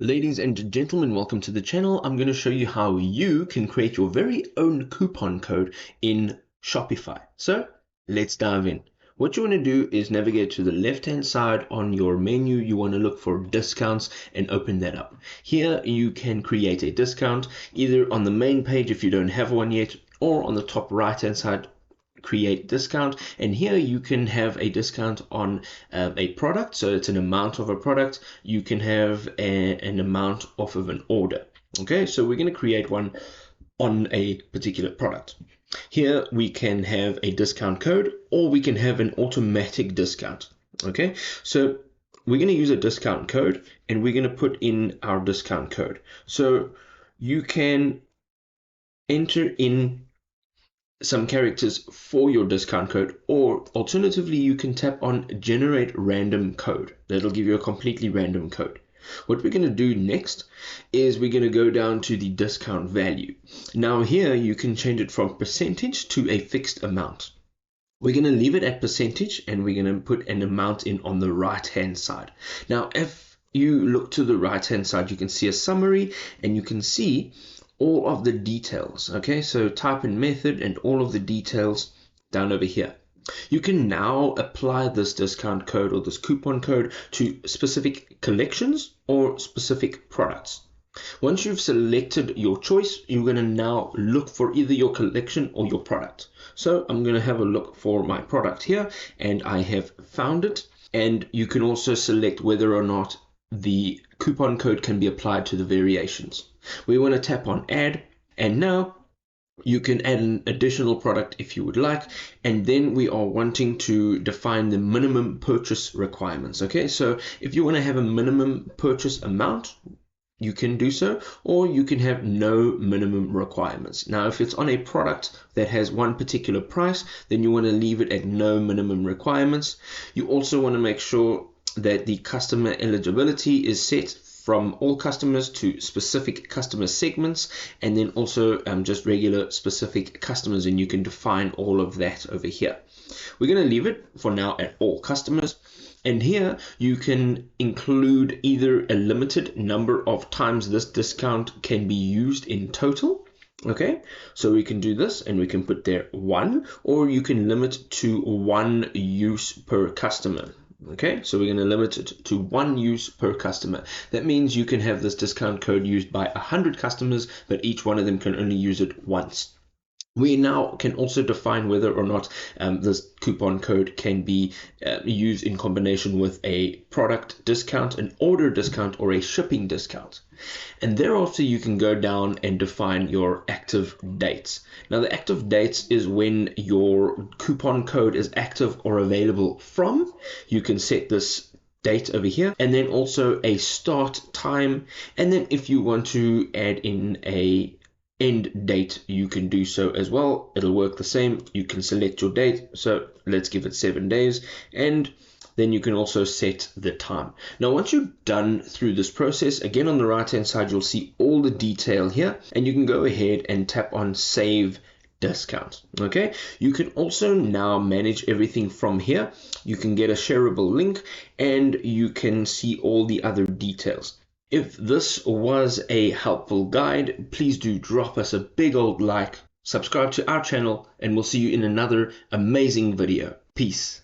Ladies and gentlemen, welcome to the channel. I'm going to show you how you can create your very own coupon code in Shopify. So let's dive in. What you want to do is navigate to the left-hand side on your menu. You want to look for discounts and open that up. Here you can create a discount either on the main page if you don't have one yet, or on the top right-hand side, create discount, and here you can have a discount on a product, so it's an amount of a product. You can have an amount off of an order. Okay, so we're going to create one on a particular product. Here we can have a discount code, or we can have an automatic discount. Okay, so we're going to use a discount code, and we're going to put in our discount code. So you can enter in some characters for your discount code, or alternatively you can tap on generate random code. That'll give you a completely random code. What we're going to do next is we're going to go down to the discount value. Now here you can change it from percentage to a fixed amount. We're going to leave it at percentage, and we're going to put an amount in on the right hand side. Now if you look to the right hand side, you can see a summary, and you can see all of the details. Okay, so type in method and all of the details down over here. You can now apply this discount code or this coupon code to specific collections or specific products. Once you've selected your choice, you're going to now look for either your collection or your product. So I'm going to have a look for my product here, and I have found it. And you can also select whether or not the coupon code can be applied to the variations. We want to tap on add, and now you can add an additional product if you would like, and then we are wanting to define the minimum purchase requirements. Okay, so if you want to have a minimum purchase amount, you can do so, or you can have no minimum requirements. Now if it's on a product that has one particular price, then you want to leave it at no minimum requirements. You also want to make sure that the customer eligibility is set from all customers to specific customer segments, and then also just regular specific customers, and you can define all of that over here. We're going to leave it for now at all customers, and here you can include either a limited number of times this discount can be used in total. Okay, so we can do this, and we can put there 1, or you can limit to 1 use per customer. Okay, so we're going to limit it to 1 use per customer. That means you can have this discount code used by 100 customers, but each one of them can only use it once. We now can also define whether or not this coupon code can be used in combination with a product discount, an order discount, or a shipping discount. And thereafter you can go down and define your active dates. Now the active dates is when your coupon code is active or available from. You can set this date over here, and then also a start time, and then if you want to add in a end date, you can do so as well. It'll work the same. You can select your date, so let's give it 7 days, and then you can also set the time. Now once you're done through this process, again on the right hand side you'll see all the detail here, and you can go ahead and tap on save discount. Okay, you can also now manage everything from here. You can get a shareable link, and you can see all the other details. If this was a helpful guide, please do drop us a big old like, subscribe to our channel, and we'll see you in another amazing video. Peace.